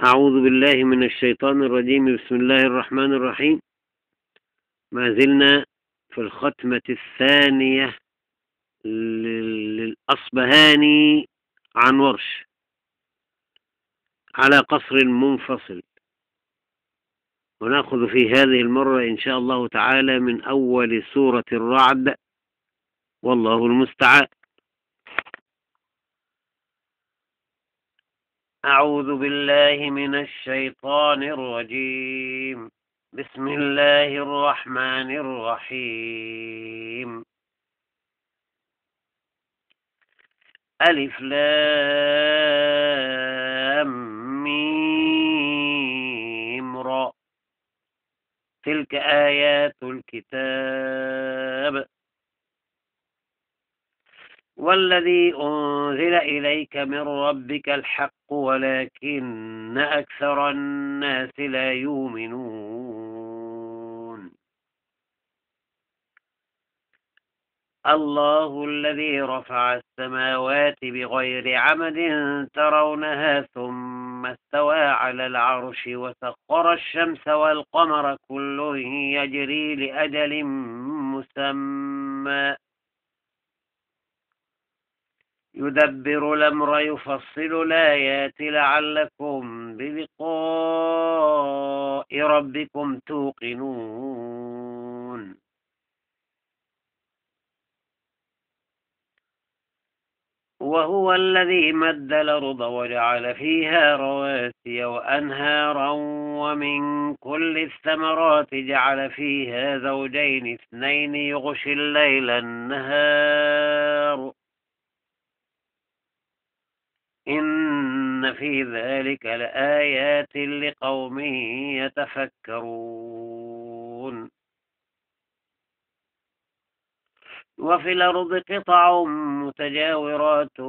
أعوذ بالله من الشيطان الرجيم. بسم الله الرحمن الرحيم. ما زلنا في الختمة الثانية للأصبهاني عن ورش على قصر منفصل، ونأخذ في هذه المرة إن شاء الله تعالى من أول سورة الرعد، والله المستعان. أعوذ بالله من الشيطان الرجيم. بسم الله الرحمن الرحيم. ألف لام ميم را، تلك آيات الكتاب والذي أنزل إليك من ربك الحق ولكن أكثر الناس لا يؤمنون. الله الذي رفع السماوات بغير عمد ترونها ثم استوى على العرش وسخر الشمس والقمر كل يجري لأجل مسمى يدبر الأمر يفصل الآيات لعلكم بلقاء ربكم توقنون. وهو الذي مد الأرض وجعل فيها رواسي وأنهارا ومن كل الثمرات جعل فيها زوجين اثنين يغشي الليل النهار إن في ذلك لآيات لقوم يتفكرون. وفي الأرض قطع متجاورات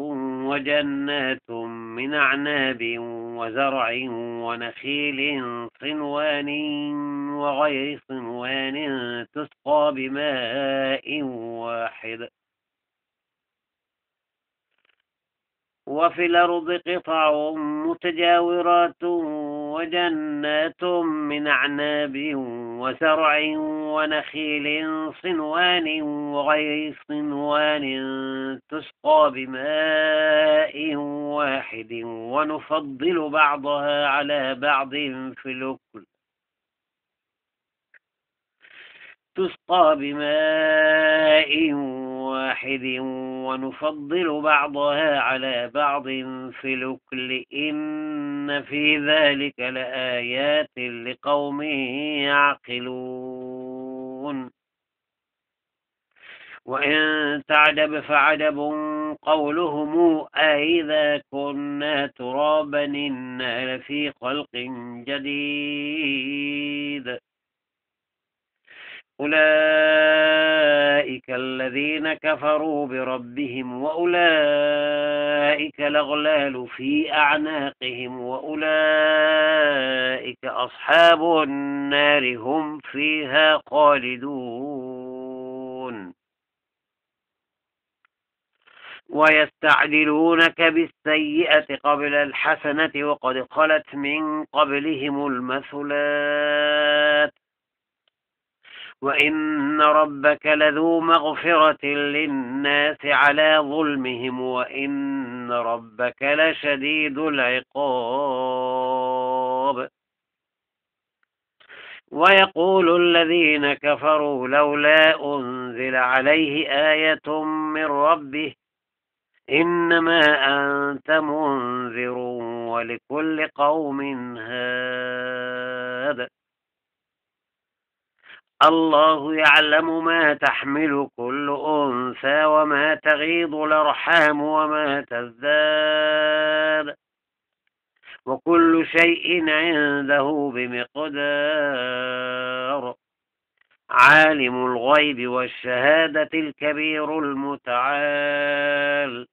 وجنات من أعناب وزرع ونخيل صنوان وغير صنوان تسقى بماء واحد. وفي الأرض قطع متجاورات وجنات من أعناب وزرع ونخيل صنوان وغير صنوان تسقى بماء واحد ونفضل بعضها على بعض في الأكل. تسقى بماء واحد ونفضل بعضها على بعض في الأكل إن في ذلك لآيات لقوم يعقلون. وإن تعجب فعجب قولهم أإذا كنا ترابا إنا لفي خلق جديد. أولئك الذين كفروا بربهم وأولئك الأغلال في أعناقهم وأولئك أصحاب النار هم فيها خالدون. ويستعجلونك بالسيئة قبل الحسنة وقد خلت من قبلهم المثلات وإن ربك لذو مغفرة للناس على ظلمهم وإن ربك لشديد العقاب. ويقول الذين كفروا لولا أنزل عليه آية من ربه إنما أنت منذر ولكل قوم هاد. الله يعلم ما تحمل كل أنثى وما تغيض الأرحام وما تزداد وكل شيء عنده بمقدار. عالم الغيب والشهادة الكبير المتعال.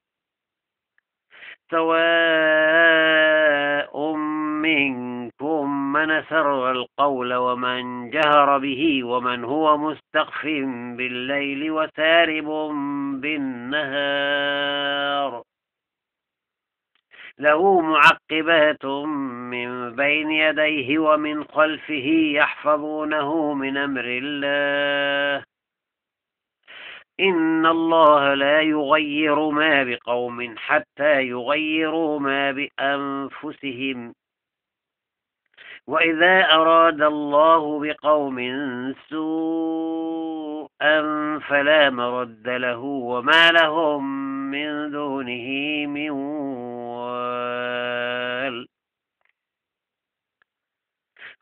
سواء منكم من سر القول ومن جهر به ومن هو مستخف بالليل وسارب بالنهار له معقبات من بين يديه ومن خلفه يحفظونه من أمر الله. إن الله لا يغير ما بقوم حتى يغيروا ما بأنفسهم. وإذا أراد الله بقوم سوءا فلا مرد له وما لهم من دونه من وال.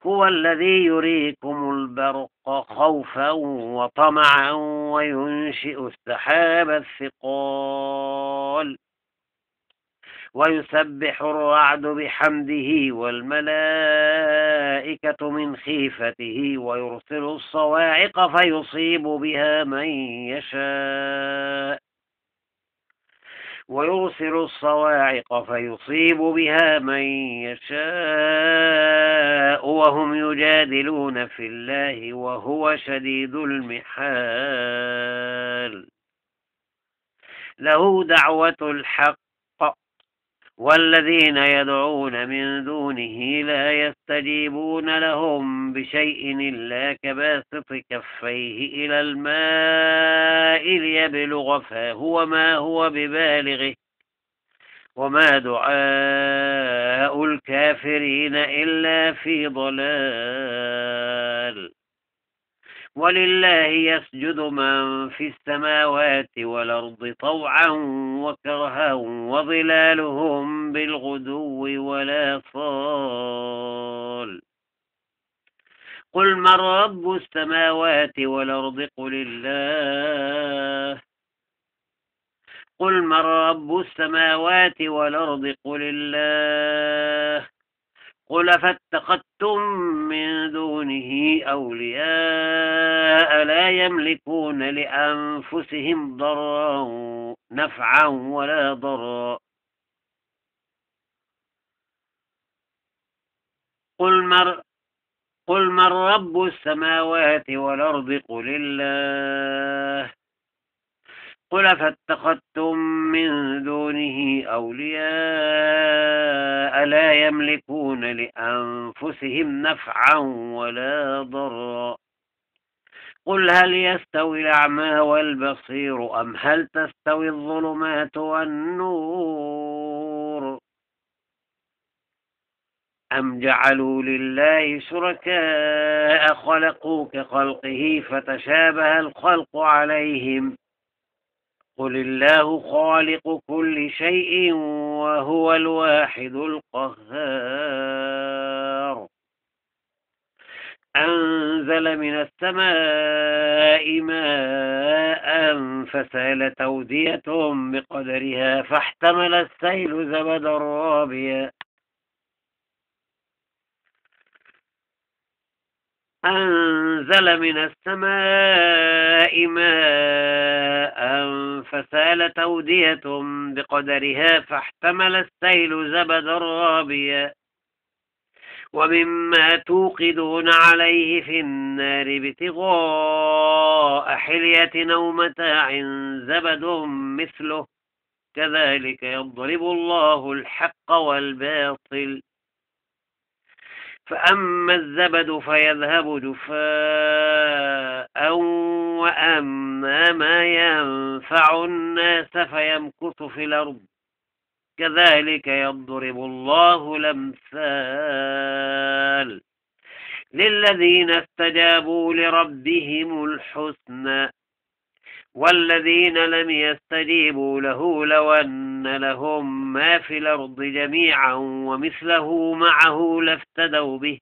هو الذي يريكم البرق خوفا وطمعا وينشئ السحاب الثقال ويسبح الرعد بحمده والملائكة من خيفته ويرسل الصواعق فيصيب بها من يشاء وهم يجادلون في الله وهو شديد المحال. له دعوة الحق والذين يدعون من دونه لا يستجيبون لهم بشيء إلا كباسط كفيه إلى الماء ليبلغ فاه وما هو ببالغه وما دعاء الكافرين إلا في ضلال. ولله يسجد من في السماوات والأرض طوعا وكرها وظلالهم بالغدو ولا صال. قل من رب السماوات والأرض قل الله قل فاتخذتم من دونه أولياء لا يملكون لأنفسهم نفعا ولا ضرا. قل من رب السماوات والأرض قل الله قل فاتخذتم من دونه أولياء لا يملكون لأنفسهم نفعا ولا ضرا. قل هل يستوي الأعمى والبصير أم هل تستوي الظلمات والنور أم جعلوا لله شركاء خلقوا كخلقه فتشابه الخلق عليهم. قل الله خالق كل شيء وهو الواحد القهار. أنزل من السماء ماء فسالت أودية بقدرها فاحتمل السيل زبدا رابيا. أنزل من السماء ماء فسالت أودية بقدرها فاحتمل السيل زبدا رابيا ومما توقدون عليه في النار ابتغاء حلية أو متاع زبد مثله كذلك يضرب الله الحق والباطل. فأما الزبد فيذهب جفاء وأما ما ينفع الناس فيمكث في الأرض كذلك يضرب الله الأمثال للذين استجابوا لربهم الحسنى والذين لم يستجيبوا له لو أن لهم ما في الأرض جميعا ومثله معه لافتدوا به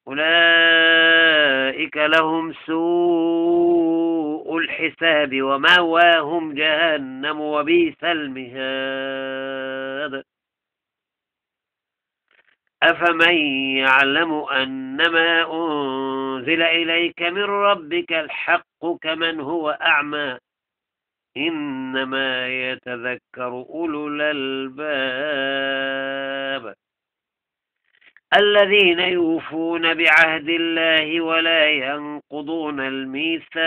أولئك لهم سوء الحساب ومأواهم جهنم وبئس المهاد. أفمن يعلم أنما أنزل إليك من ربك الحق كمن هو أعمى إنما يتذكر أولو الألباب الذين يوفون بعهد الله ولا ينقضون الميثاق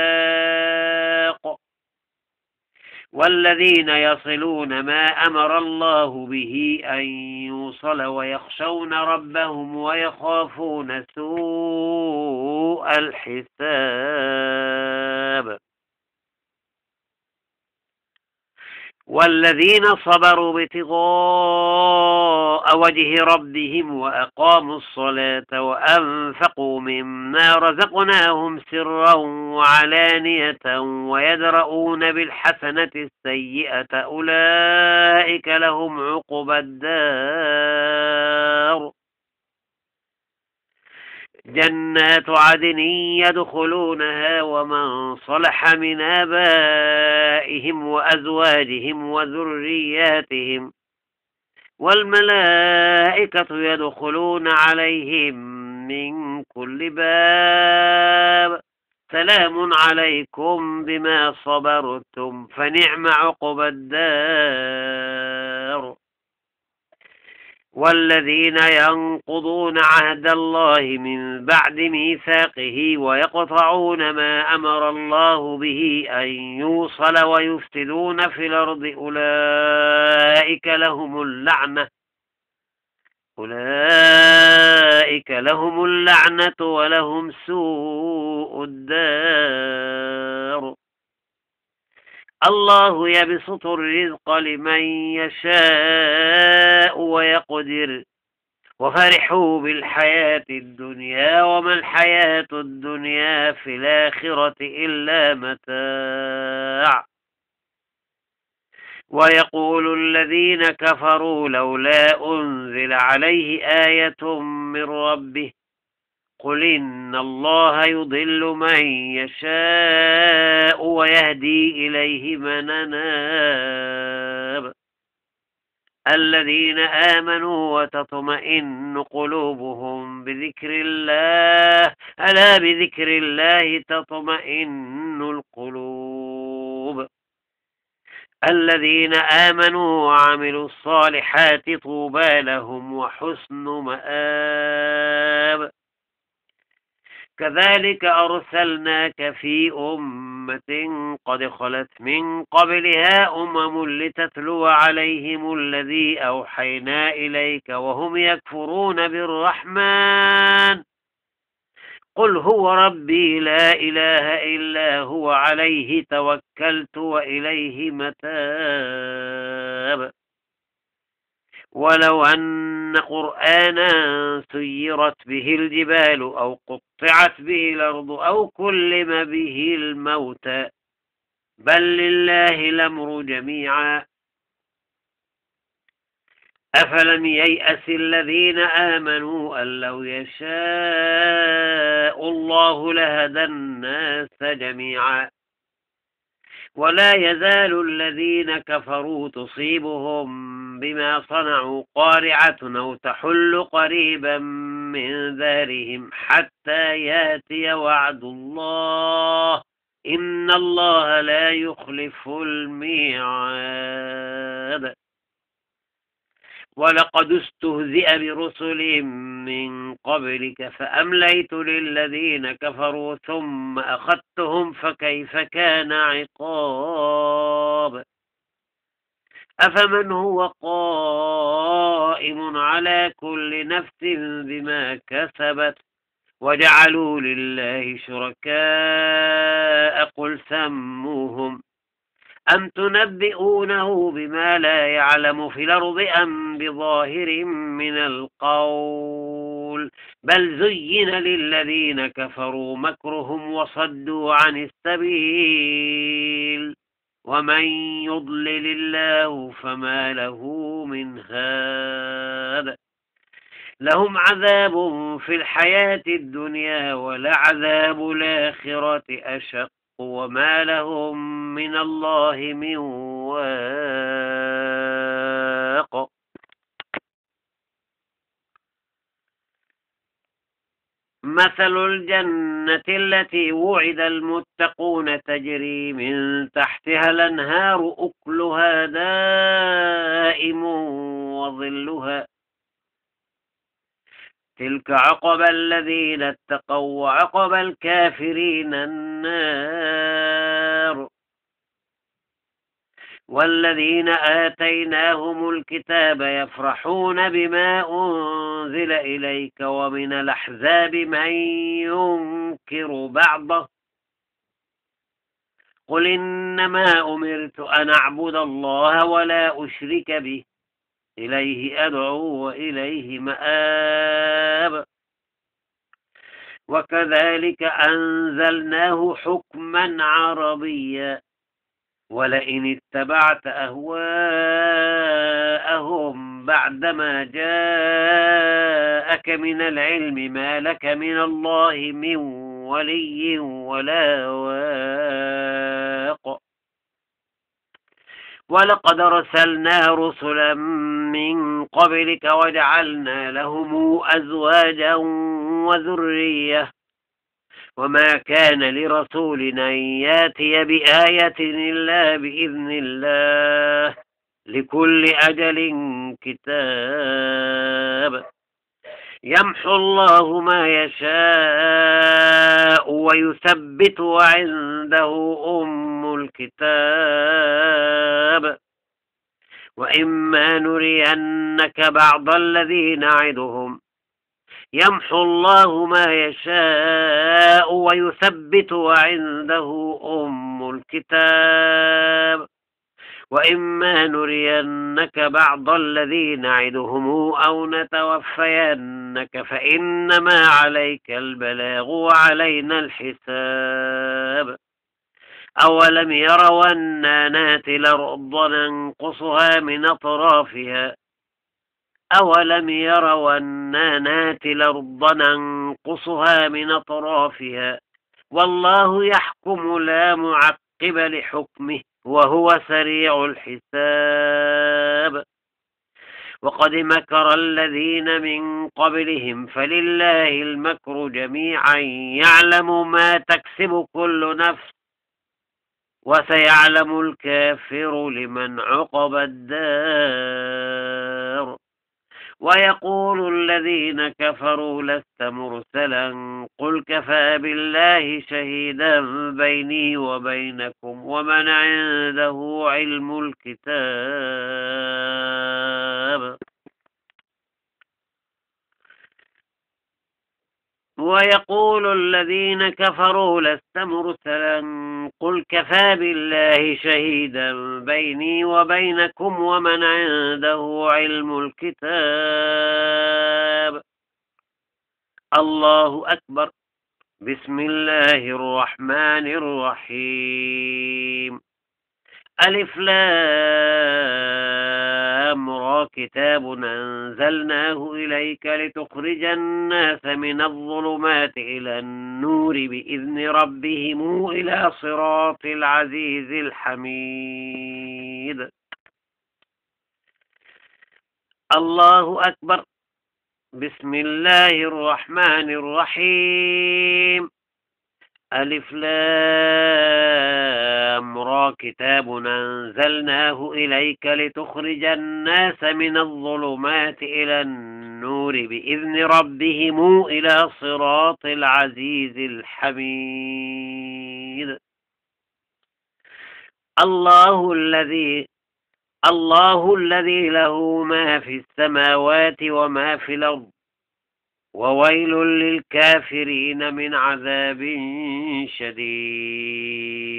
والذين يصلون ما أمر الله به أن يوصل ويخشون ربهم ويخافون سوء الحساب. والذين صبروا ابتغاء وجه ربهم وأقاموا الصلاة وأنفقوا مما رزقناهم سرا وعلانية ويدرؤون بالحسنة السيئة أولئك لهم عقبى الدار. جنات عدن يدخلونها ومن صلح من آبائهم وأزواجهم وذرياتهم والملائكة يدخلون عليهم من كل باب سلام عليكم بما صبرتم فنعم عقبى الدار. والذين ينقضون عهد الله من بعد ميثاقه ويقطعون ما أمر الله به أن يوصل ويفسدون في الأرض أولئك لهم اللعنة ولهم سوء الدار. الله يبسط الرزق لمن يشاء ويقدر وفرحوا بالحياة الدنيا وما الحياة الدنيا في الآخرة إلا متاع. ويقول الذين كفروا لولا أنزل عليه آية من ربه قل إن الله يضل من يشاء ويهدي إليه من أناب. الذين آمنوا وتطمئن قلوبهم بذكر الله ألا بذكر الله تطمئن القلوب. الذين آمنوا وعملوا الصالحات طوبى لهم وحسن مآب. كذلك أرسلناك في أمة قد خلت من قبلها لتتلو عليهم الذي أوحينا إليك وهم يكفرون بالرحمن قل هو ربي لا إله إلا هو عليه توكلت وإليه متاب. ولو أن قرآنا سيرت به الجبال أو قطعت به الأرض أو كلم به الموتى بل لله الأمر جميعا أفلم ييأس الذين آمنوا أن لو يشاء الله لهدى الناس جميعا ولا يزال الذين كفروا تصيبهم بما صنعوا قارعة أو تحل قريبا من دارهم حتى يأتي وعد الله إن الله لا يخلف الميعاد. ولقد استهزئ برسل من قبلك فأمليت للذين كفروا ثم أخذتهم فكيف كان عقاب. أفمن هو قائم على كل نفس بما كسبت وجعلوا لله شركاء قل سموهم أم تنبئونه بما لا يعلم في الأرض أم بظاهر من القول بل زين للذين كفروا مكرهم وصدوا عن السبيل ومن يضلل الله فما له من هاد. لهم عذاب في الحياة الدنيا ولعذاب الآخرة أشق وما لهم من الله من واق. مثل الجنة التي وعد المتقون تجري من تحتها الأنهار أكلها دائم وظلها تلك عقبى الذين اتقوا وعقبى الكافرين النار. والذين آتيناهم الكتاب يفرحون بما أنزل إليك ومن الأحزاب من ينكر بعضه قل إنما أمرت أن أعبد الله ولا أشرك به إليه أدعو وإليه مآب وكذلك أنزلناه حكما عربيا ولئن اتبعت أهواءهم بعدما جاءك من العلم ما لك من الله من ولي ولا واق ولقد أرسلنا رسلا من قبلك وجعلنا لهم أزواجا وذرية وما كان لرسول أن ياتي بآية إلا بإذن الله لكل أجل كتاب يمحو الله ما يشاء ويثبت وعنده أم الكتاب وإما نرينك بعض الذي نعدهم يمحو الله ما يشاء ويثبت وعنده أم الكتاب وإما نرينك بعض الذي نعدهم أو نتوفينك فإنما عليك البلاغ وعلينا الحساب أولم يروا أنا ناتي الأرض ننقصها من أطرافها أولم يروا أنا ناتي الأرض ننقصها من أطرافها والله يحكم لا معقب لحكمه وهو سريع الحساب وقد مكر الذين من قبلهم فلله المكر جميعا يعلم ما تكسب كل نفس وسيعلم الكافر لمن عقب الدار ويقول الذين كفروا لست مرسلا قل كفى بالله شهيدا بيني وبينكم ومن عنده علم الكتاب ويقول الذين كفروا لست مرسلا قل كفى بالله شهيدا بيني وبينكم ومن عنده علم الكتاب الله أكبر بسم الله الرحمن الرحيم ألف لام را كتاب أنزلناه إليك لتخرج الناس من الظلمات إلى النور بإذن ربهم إلى صراط العزيز الحميد الله أكبر بسم الله الرحمن الرحيم ألف لام را كتاب أنزلناه إليك لتخرج الناس من الظلمات إلى النور بإذن ربهم إلى صراط العزيز الحميد الله الذي له ما في السماوات وما في الأرض وويل للكافرين من عذاب شديد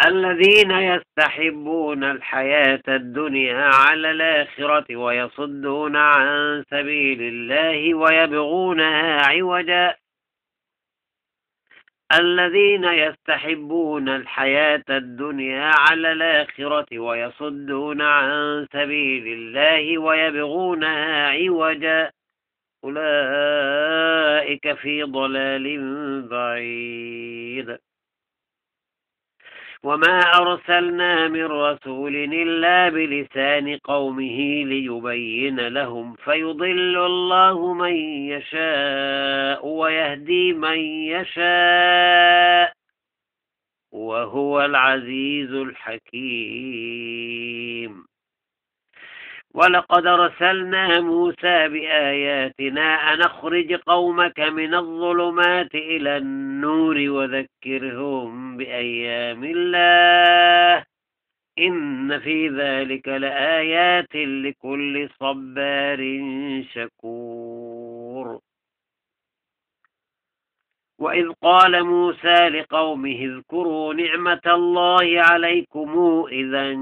الذين يستحبون الحياة الدنيا على الآخرة ويصدون عن سبيل الله ويبغونها عوجا الذين يستحبون الحياة الدنيا على الآخرة ويصدون عن سبيل الله ويبغونها عوجا أولئك في ضلال بعيد وما أرسلنا من رسول إلا بلسان قومه ليبين لهم فيضل الله من يشاء ويهدي من يشاء وهو العزيز الحكيم ولقد أرسلنا موسى بآياتنا أن أخرج قومك من الظلمات إلى النور وذكرهم بأيام الله إن في ذلك لآيات لكل صبار شكور. وإذ قال موسى لقومه اذكروا نعمة الله عليكم إذا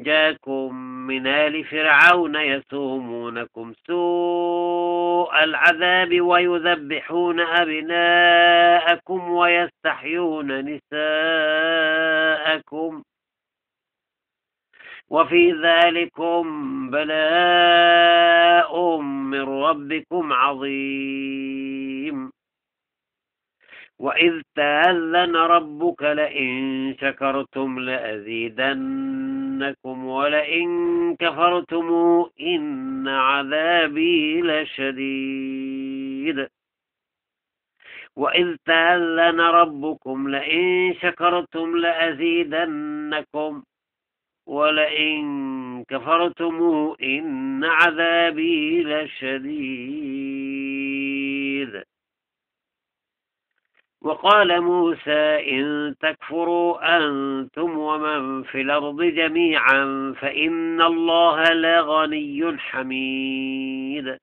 جاكم من آل فرعون يسومونكم سوء العذاب ويذبحون أبناءكم ويستحيون نساءكم وفي ذلكم بلاء من ربكم عظيم. وإذ تأذن ربك لئن شكرتم لأزيدنكم ولئن كفرتم إن عذابي لشديد. وإذ تأذن ربكم لئن شكرتم لأزيدنكم ولئن كفرتم إن عذابي لشديد. وقال موسى إن تكفروا أنتم ومن في الأرض جميعا فإن الله لغني حميد.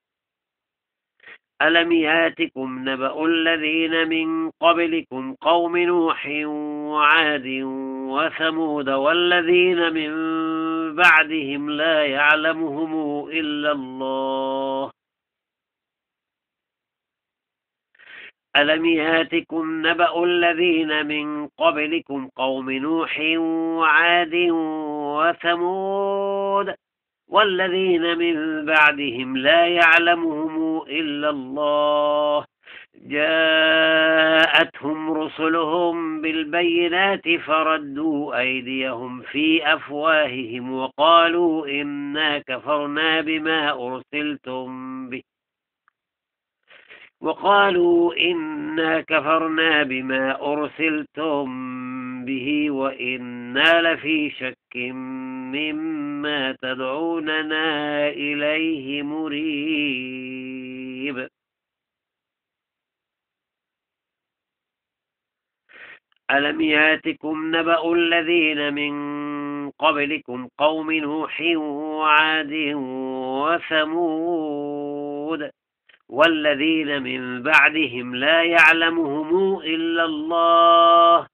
ألم ياتكم نبأ الذين من قبلكم قوم نوح وعاد وثمود والذين من بعدهم لا يعلمهم إلا الله. ألم ياتكم نبأ الذين من قبلكم قوم نوح وعاد وثمود والذين من بعدهم لا يعلمهم إلا الله جاءتهم رسلهم بالبينات فردوا أيديهم في أفواههم وقالوا إنا كفرنا بما أرسلتم به وإنا لفي شك مما تدعوننا إليه مريب. ألم ياتكم نبأ الذين من قبلكم قوم نوح وعاد وثمود والذين من بعدهم لا يعلمهم إلا الله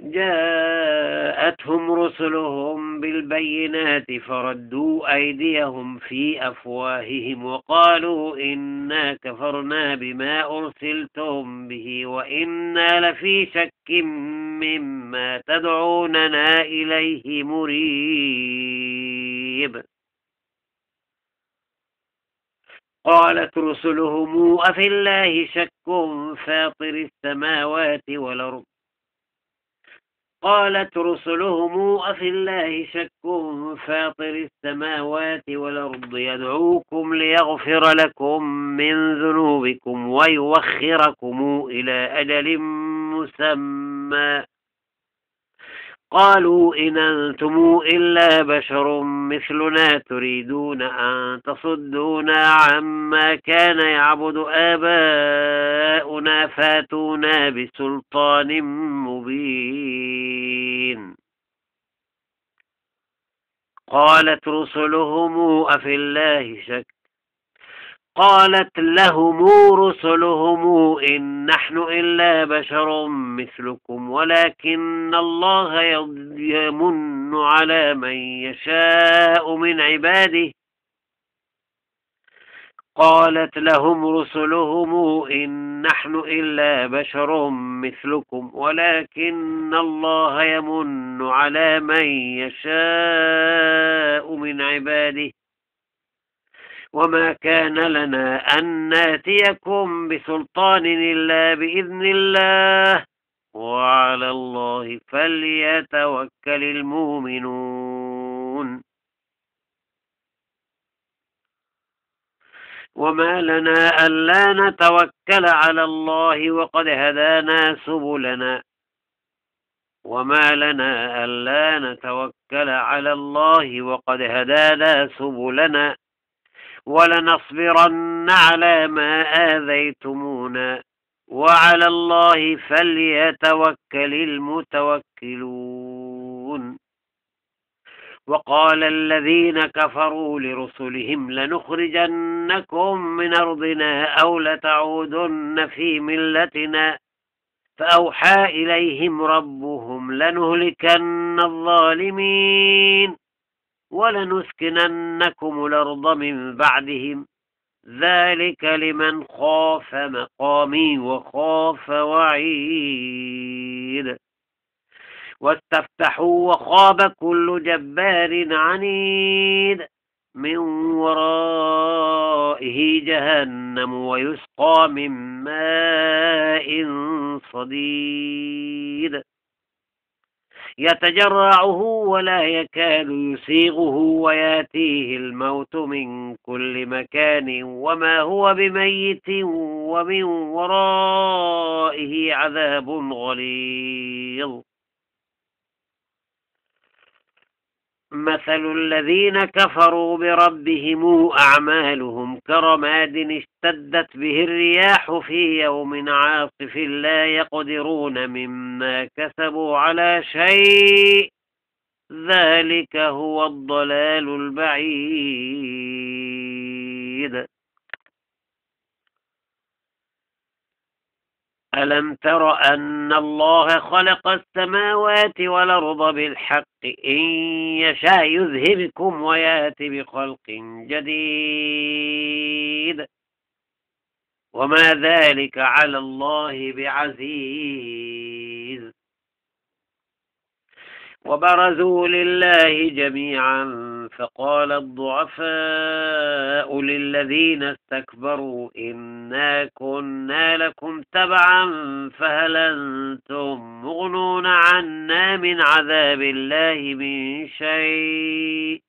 جاءتهم رسلهم بالبينات فردوا أيديهم في أفواههم وقالوا إنا كفرنا بما أرسلتم به وإنا لفي شك مما تدعوننا إليه مريب. قالت رسلهم أفي الله شك فاطر السماوات والأرض يدعوكم ليغفر لكم من ذنوبكم ويوخركم إلى أجل مسمى قالوا إن أنتم إلا بشر مثلنا تريدون أن تصدونا عما كان يعبد آباؤنا فاتونا بسلطان مبين. قالت لهم رسلهم إن نحن إلا بشر مثلكم ولكن الله يمن على من يشاء من عباده. قالت لهم رسلهم إن نحن إلا بشر مثلكم ولكن الله يمن على من يشاء من عباده وما كان لنا أن ناتيكم بسلطان إلا بإذن الله وعلى الله فليتوكل المؤمنون. وما لنا ألا نتوكل على الله وقد هدانا سبلنا وما لنا ألا نتوكل على الله وقد هدانا سبلنا ولنصبرن على ما آذيتمونا وعلى الله فليتوكل المتوكلون. وقال الذين كفروا لرسلهم لنخرجنكم من أرضنا أو لتعودن في ملتنا فأوحى إليهم ربهم لنهلكن الظالمين ولنسكننكم الأرض من بعدهم ذلك لمن خاف مقامي وخاف وعيد. واستفتحوا وخاب كل جبار عنيد من ورائه جهنم ويسقى من ماء صديد يتجرعه ولا يكاد يسيغه وياتيه الموت من كل مكان وما هو بميت ومن ورائه عذاب غليظ. مثل الذين كفروا بربهم أعمالهم كرماد اشتدت به الرياح في يوم عاصف لا يقدرون مما كسبوا على شيء ذلك هو الضلال البعيد. ألم تر أن الله خلق السماوات والأرض بالحق إن يشاء يذهبكم ويأتي بخلق جديد وما ذلك على الله بعزيز. وبرزوا لله جميعا فقال الضعفاء للذين استكبروا إنا كنا لكم تبعا فهل أنتم مغنون عنا من عذاب الله من شيء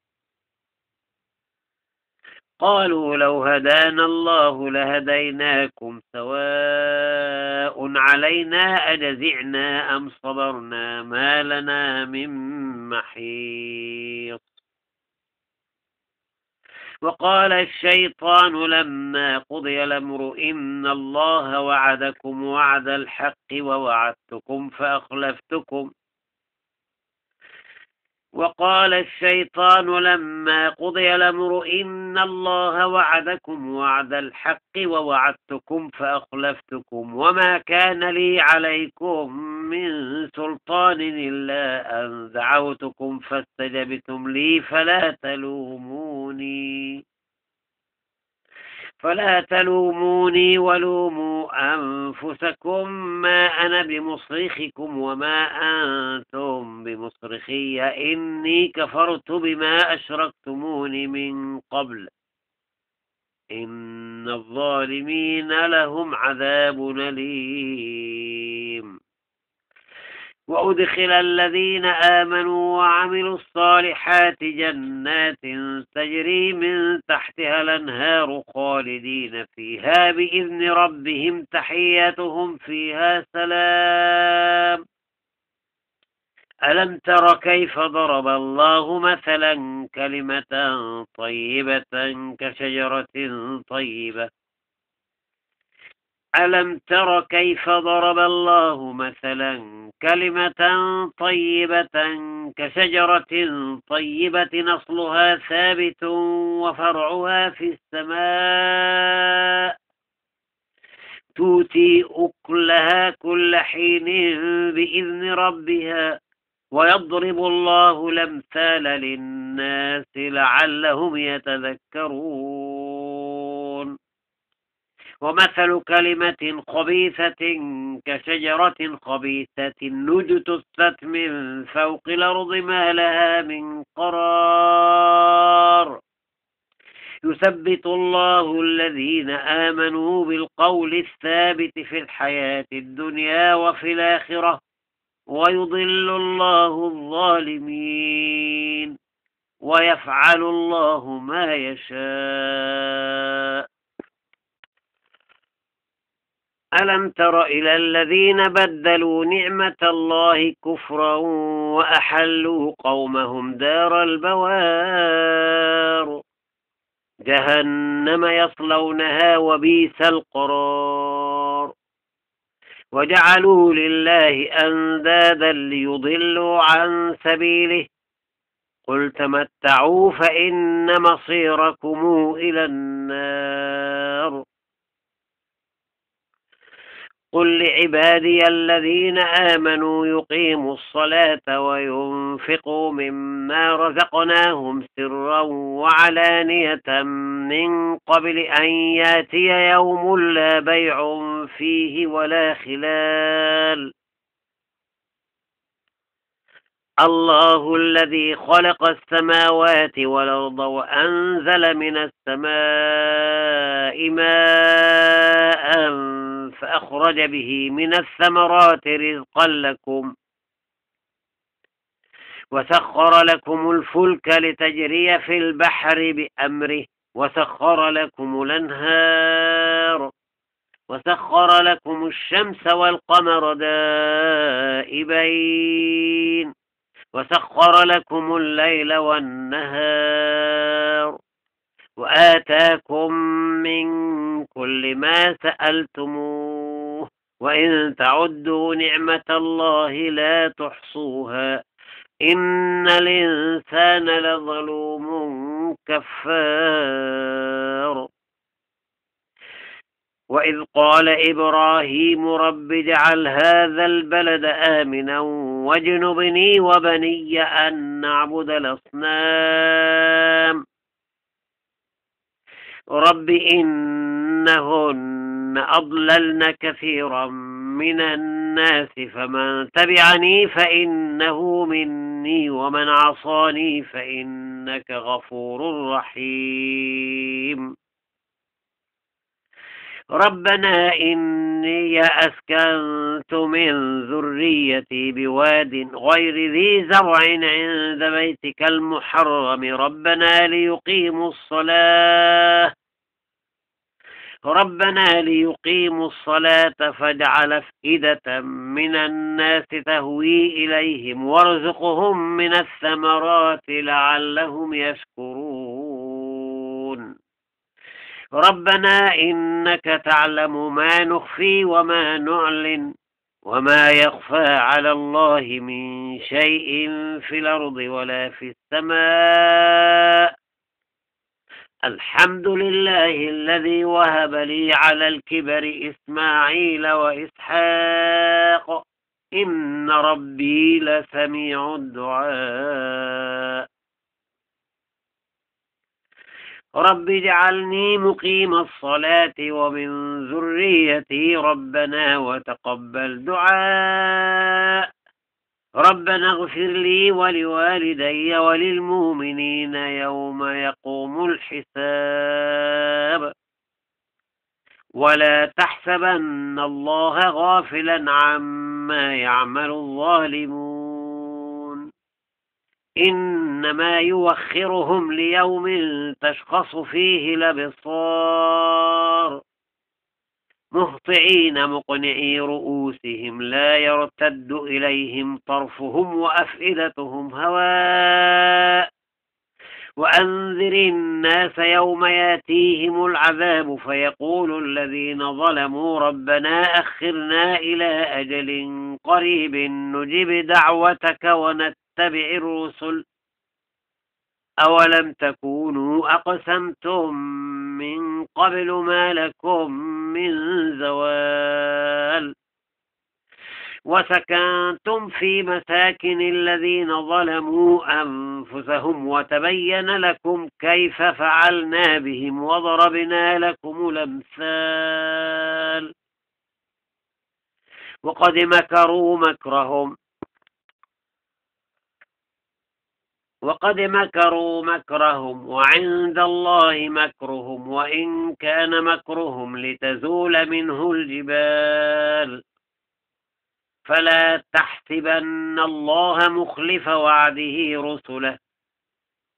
قالوا لو هدانا الله لهديناكم سواء علينا أجزعنا أم صبرنا ما لنا من محيص. وقال الشيطان لما قضي الأمر إن الله وعدكم وعد الحق ووعدتكم فأخلفتكم وقال الشيطان لما قضي الأمر إن الله وعدكم وعد الحق ووعدتكم فأخلفتكم وما كان لي عليكم من سلطان إلا أن دعوتكم فاستجبتم لي فلا تلوموني ولوموا أنفسكم ما أنا بمصرخكم وما أنتم بمصرخي إني كفرت بما أشركتموني من قبل إن الظالمين لهم عذاب أليم. وأدخل الذين آمنوا وعملوا الصالحات جنات تجري من تحتها الأنهار خالدين فيها بإذن ربهم تحيتهم فيها سلام. ألم تر كيف ضرب الله مثلا كلمة طيبة كشجرة طيبة ألم تر كيف ضرب الله مثلا كلمة طيبة كشجرة طيبة أصلها ثابت وفرعها في السماء تؤتي أكلها كل حين بإذن ربها ويضرب الله الأمثال للناس لعلهم يتذكرون. ومثل كلمة خبيثة كشجرة خبيثة اجتثت من فوق الأرض ما لها من قرار يثبت الله الذين آمنوا بالقول الثابت في الحياة الدنيا وفي الآخرة ويضل الله الظالمين ويفعل الله ما يشاء. ألم تر إلى الذين بدلوا نعمة الله كفرا وأحلوا قومهم دار البوار جهنم يصلونها وبئس القرار وجعلوا لله أندادا ليضلوا عن سبيله قل تمتعوا فإن مصيركم إلى النار قل لعبادي الذين آمنوا يقيموا الصلاة وينفقوا مما رزقناهم سرا وعلانية من قبل أن ياتي يوم لا بيع فيه ولا خلال الله الذي خلق السماوات والأرض وأنزل من السماء ماء فأخرج به من الثمرات رزقا لكم وسخر لكم الفلك لتجري في البحر بأمره وسخر لكم الأنهار وسخر لكم الشمس والقمر دائبين وسخر لكم الليل والنهار وآتاكم من كل ما سألتموه وإن تعدوا نعمة الله لا تحصوها إن الإنسان لظلوم كفار وإذ قال إبراهيم رب اجعل هذا البلد آمنا واجنبني وبني أن نعبد الأصنام رب إنهن أضللن كثيرا من الناس فمن تبعني فإنه مني ومن عصاني فإنك غفور رحيم ربنا إني أسكنت من ذريتي بواد غير ذي زرع عند بيتك المحرم ربنا ليقيموا الصلاة فاجعل أفئدة من الناس تهوي إليهم وارزقهم من الثمرات لعلهم يشكرون ربنا إنك تعلم ما نخفي وما نعلن وما يخفى على الله من شيء في الأرض ولا في السماء الحمد لله الذي وهب لي على الكبر إسماعيل وإسحاق إن ربي لسميع الدعاء رب اجعلني مقيم الصلاة ومن ذريتي ربنا وتقبل دعاء ربنا اغفر لي ولوالدي وللمؤمنين يوم يقوم الحساب ولا تحسبن الله غافلا عما يعمل الظالمون إنما يوخرهم ليوم تشخص فيه الأبصار مهطعين مقنعي رؤوسهم لا يرتد إليهم طرفهم وأفئدتهم هواء وأنذر الناس يوم ياتيهم العذاب فيقول الذين ظلموا ربنا أخرنا إلى أجل قريب نجب دعوتك ونتبع الرسل أولم تكونوا أقسمتم من قبل ما لكم من زوال وسكنتم في مساكن الذين ظلموا أنفسهم وتبين لكم كيف فعلنا بهم وضربنا لكم الأمثال وقد مكروا مكرهم وعند الله مكرهم وإن كان مكرهم لتزول منه الجبال فلا تحسبن الله مخلف وعده رسله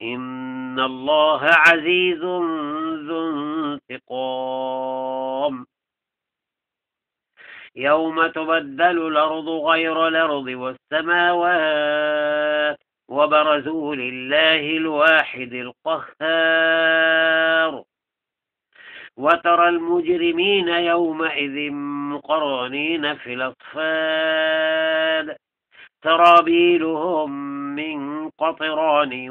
إن الله عزيز ذو انتقام يوم تبدل الأرض غير الأرض والسماوات وبرزوا لله الواحد القهار وترى المجرمين يومئذ مقرنين في الأصفاد سرابيلهم من قطران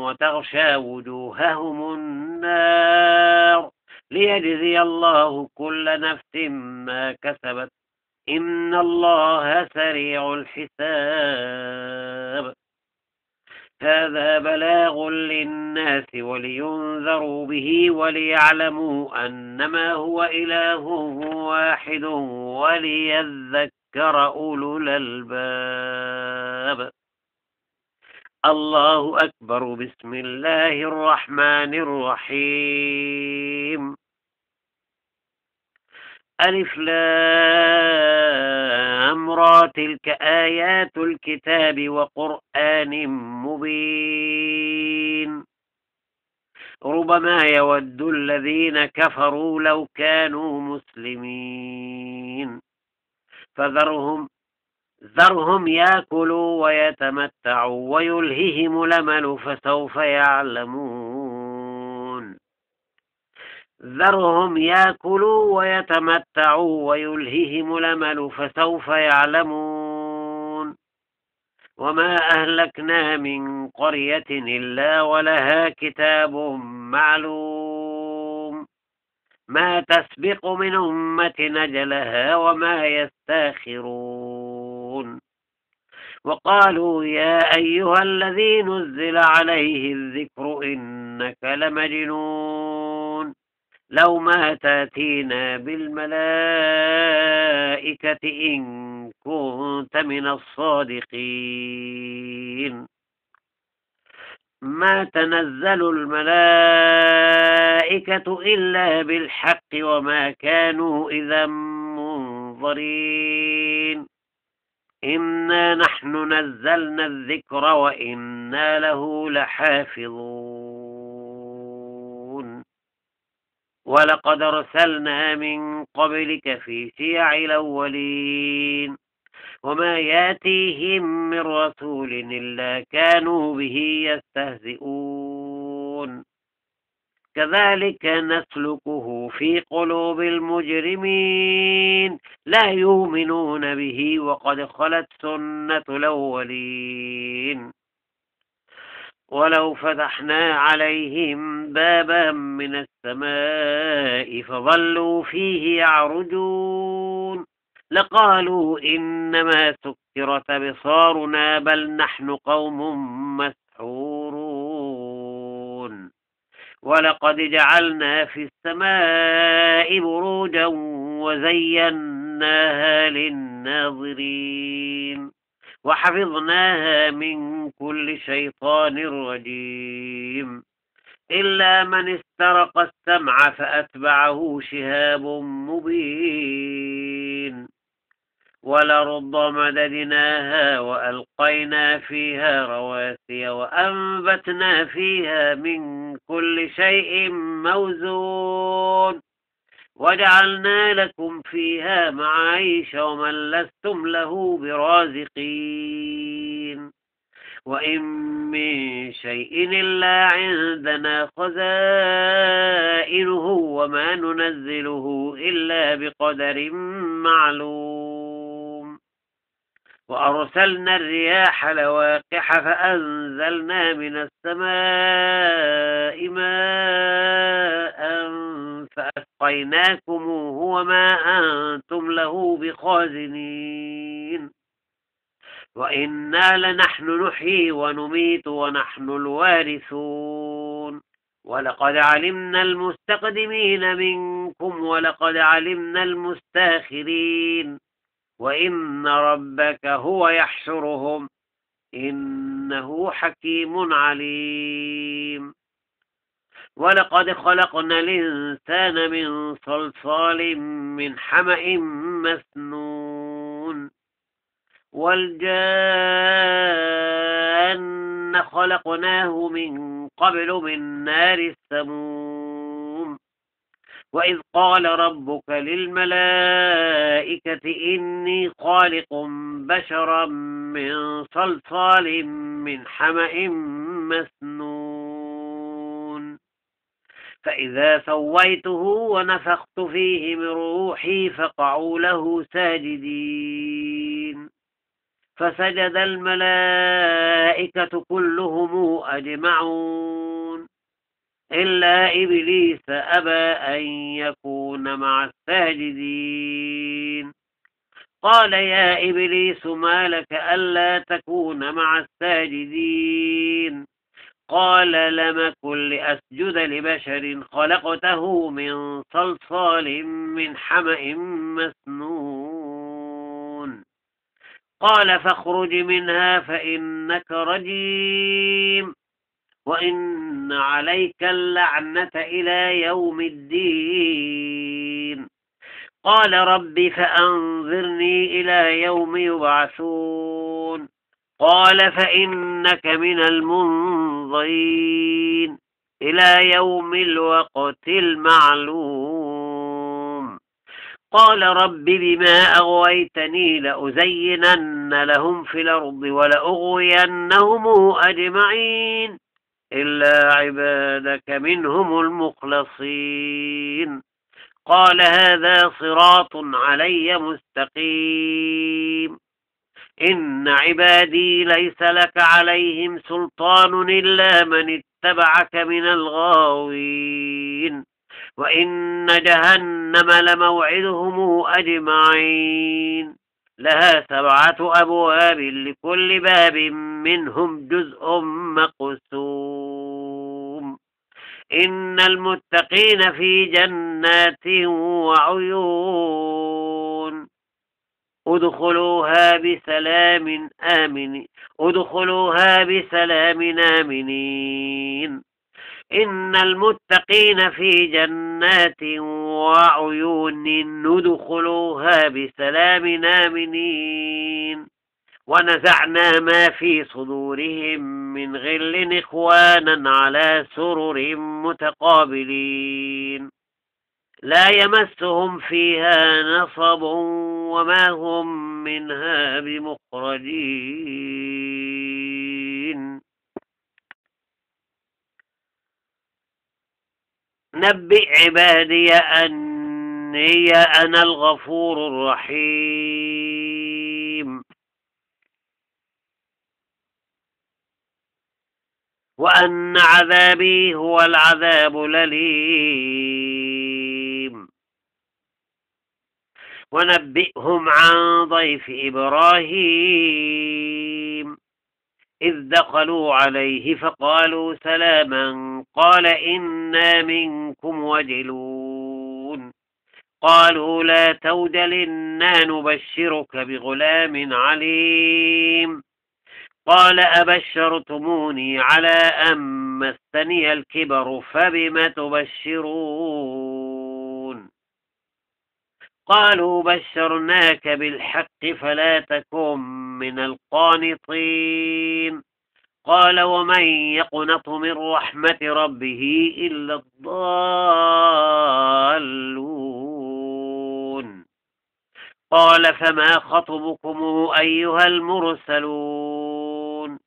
وتغشى وجوههم النار ليجزي الله كل نفس ما كسبت إن الله سريع الحساب هذا بلاغ للناس ولينذروا به وليعلموا أنما هو إله واحد وليذكر أولو الألباب الله أكبر بسم الله الرحمن الرحيم ألف لام را تلك آيات الكتاب وقرآن مبين ربما يود الذين كفروا لو كانوا مسلمين فذرهم يأكلوا ويتمتعوا ويلههم الأمل فسوف يعلمون ذرهم يأكلوا ويتمتعوا ويلههم الأمل فسوف يعلمون وما أهلكنا من قرية إلا ولها كتاب معلوم ما تسبق من أمة أجلها وما يستاخرون وقالوا يا أيها الذي نزل عليه الذكر إنك لمجنون لو ما تأتينا بالملائكة إن كنت من الصادقين ما تنزل الملائكة إلا بالحق وما كانوا إذا منظرين إنا نحن نزلنا الذكر وإنا له لحافظون ولقد أرسلنا من قبلك في شيع الأولين وما ياتيهم من رسول إلا كانوا به يستهزئون كذلك نسلكه في قلوب المجرمين لا يؤمنون به وقد خلت سنة الأولين ولو فتحنا عليهم بابا من السماء فظلوا فيه يعرجون لقالوا إنما سكرت أبصارنا بل نحن قوم مسحورون ولقد جعلنا في السماء بروجا وزيناها للناظرين وحفظناها من كل شيطان رجيم إلا من استرق السمع فأتبعه شهاب مبين والأرض مددناها وألقينا فيها رواسي وأنبتنا فيها من كل شيء موزون وجعلنا لكم فيها معايش ومن لستم له برازقين وإن من شيء إلا عندنا خزائنه وما ننزله إلا بقدر معلوم وأرسلنا الرياح لواقح فأنزلنا من السماء ماء فأسقيناكموه وما أنتم له بخازنين وإنا لنحن نحيي ونميت ونحن الوارثون ولقد علمنا المستقدمين منكم ولقد علمنا المستاخرين وإن ربك هو يحشرهم إنه حكيم عليم ولقد خلقنا الإنسان من صلصال من حمأ مسنون والجان خلقناه من قبل من نار السموم وإذ قال ربك للملائكة إني خالق بشرا من صلصال من حمأ مسنون فإذا سويته ونفخت فيه من روحي فقعوا له ساجدين فسجد الملائكة كلهم أجمعون إلا إبليس أبى أن يكون مع الساجدين قال يا إبليس ما لك ألا تكون مع الساجدين قال لم أكن لأسجد لبشر خلقته من صلصال من حمأ مسنون قال فاخرج منها فإنك رجيم وإن عليك اللعنة إلى يوم الدين قال رب فأنظرني إلى يوم يبعثون قال فإنك من المنظرين إلى يوم الوقت المعلوم قال رب بما أغويتني لأزينن لهم في الأرض ولأغوينهم أجمعين إلا عبادك منهم المخلصين قال هذا صراط علي مستقيم إن عبادي ليس لك عليهم سلطان إلا من اتبعك من الغاوين وإن جهنم لموعدهم أجمعين لها 7 أبواب لكل باب منهم جزء مقسوم إن المتقين في جنات وعيون ادخلوها بسلام آمنين إن المتقين في جنات وعيون ادخلوها بسلام آمنين ونزعنا ما في صدورهم من غل إخوانا على سرر متقابلين لا يمسهم فيها نصب وما هم منها بمخرجين نبئ عبادي أني أنا الغفور الرحيم وأن عذابي هو العذاب الأليم ونبئهم عن ضيف إبراهيم إذ دخلوا عليه فقالوا سلاما قال إنا منكم وجلون قالوا لا توجل إنا نبشرك بغلام عليم قال أبشرتموني على أن مسني الكبر فبم تبشرون قالوا بشرناك بالحق فلا تكن من القانطين قال ومن يقنط من رحمة ربه إلا الضالون قال فما خطبكم أيها المرسلون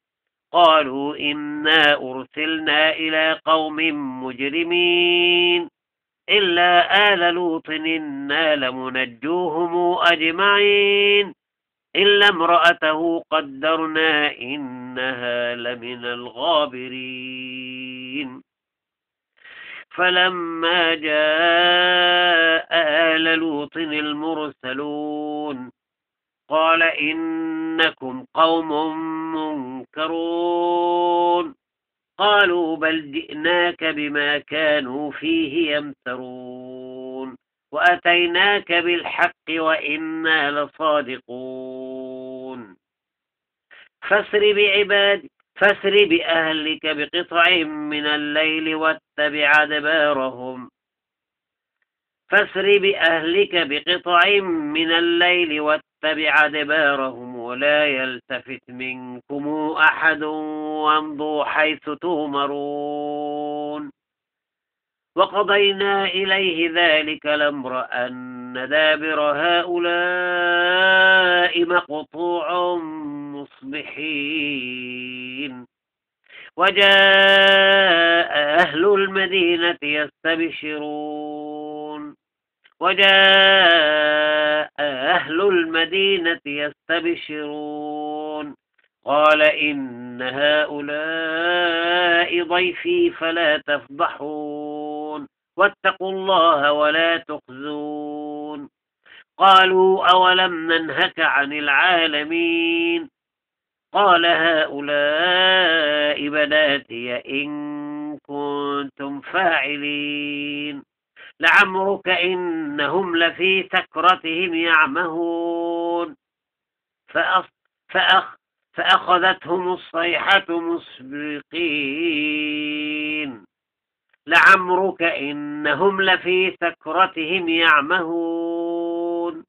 قالوا إنا أرسلنا إلى قوم مجرمين إلا آل لوط إنا لمنجوهم أجمعين إلا امرأته قدرنا إنها لمن الغابرين فلما جاء آل لوط المرسلون قال إنكم قوم منكرون قالوا بل جئناك بما كانوا فيه يمترون وأتيناك بالحق وإنا لصادقون فاسر بأهلك بقطع من الليل واتبع أدبارهم ولا يلتفت منكم أحد وامضوا حيث تؤمرون وقضينا إليه ذلك الأمر أن دابر هؤلاء مقطوع مصبحين. وجاء أهل المدينة يستبشرون وجاء أهل المدينة يستبشرون قال إن هؤلاء ضيفي فلا تفضحون واتقوا الله ولا تخزون. قالوا أولم ننهك عن العالمين قال هؤلاء بناتي إن كنتم فاعلين لعمرك إنهم لفي سكرتهم يعمهون فأخذتهم الصيحة مسبقين لعمرك إنهم لفي سكرتهم يعمهون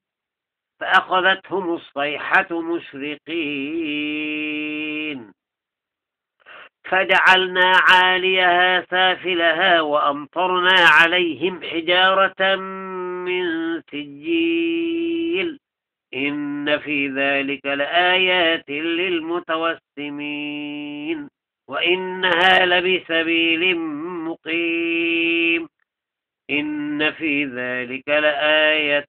فأخذتهم الصيحة مشرقين فجعلنا عاليها سافلها وأمطرنا عليهم حجارة من سجيل إن في ذلك لآيات للمتوسمين وإنها لبسبيل مقيم إن في ذلك لآية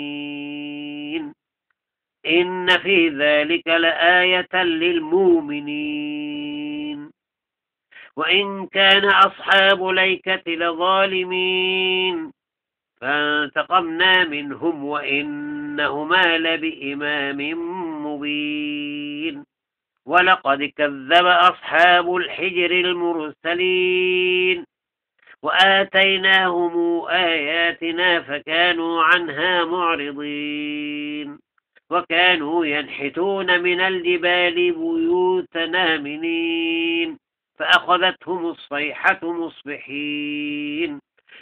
للمؤمنين إن في ذلك لآية للمؤمنين وإن كان أصحاب الأيكة لظالمين فانتقمنا منهم وإنهما لبإمام مبين. ولقد كذب أصحاب الحجر المرسلين وآتيناهم آياتنا فكانوا عنها معرضين وكانوا ينحتون من الجبال بيوتا آمنين فأخذتهم الصيحة مصبحين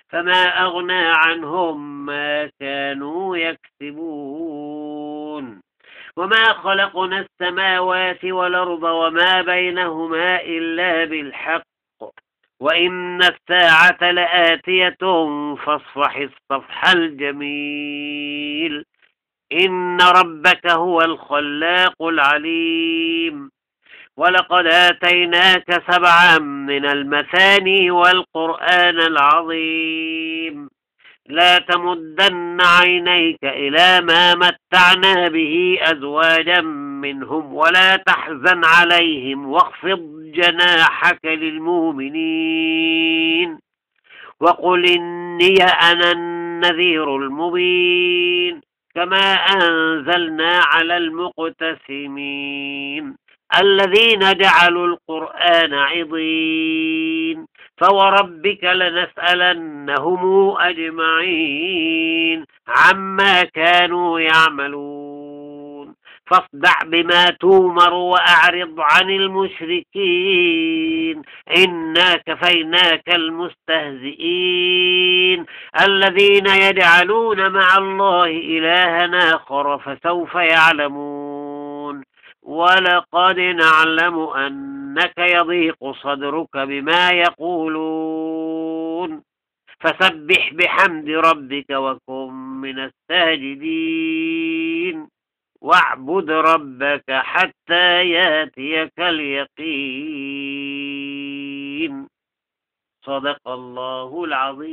فما أغنى عنهم ما كانوا يكسبون. وما خلقنا السماوات والأرض وما بينهما إلا بالحق وإن الساعة لآتية فاصفح الصفح الجميل إن ربك هو الخلاق العليم. ولقد آتيناك 7 من المثاني والقرآن العظيم لا تمدن عينيك إلى ما متعنا به أزواجا منهم ولا تحزن عليهم واخفض جناحك للمؤمنين وقل إني أنا النذير المبين كما أنزلنا على المقتسمين الذين جعلوا القرآن عضين فوربك لنسألنهم أجمعين عما كانوا يعملون فاصدع بما تومر وأعرض عن المشركين إنا كفيناك المستهزئين الذين يجعلون مع الله إلها آخر فسوف يعلمون. ولقد نعلم أنك يضيق صدرك بما يقولون فسبح بحمد ربك وكن من الساجدين واعبد ربك حتى ياتيك اليقين. صدق الله العظيم.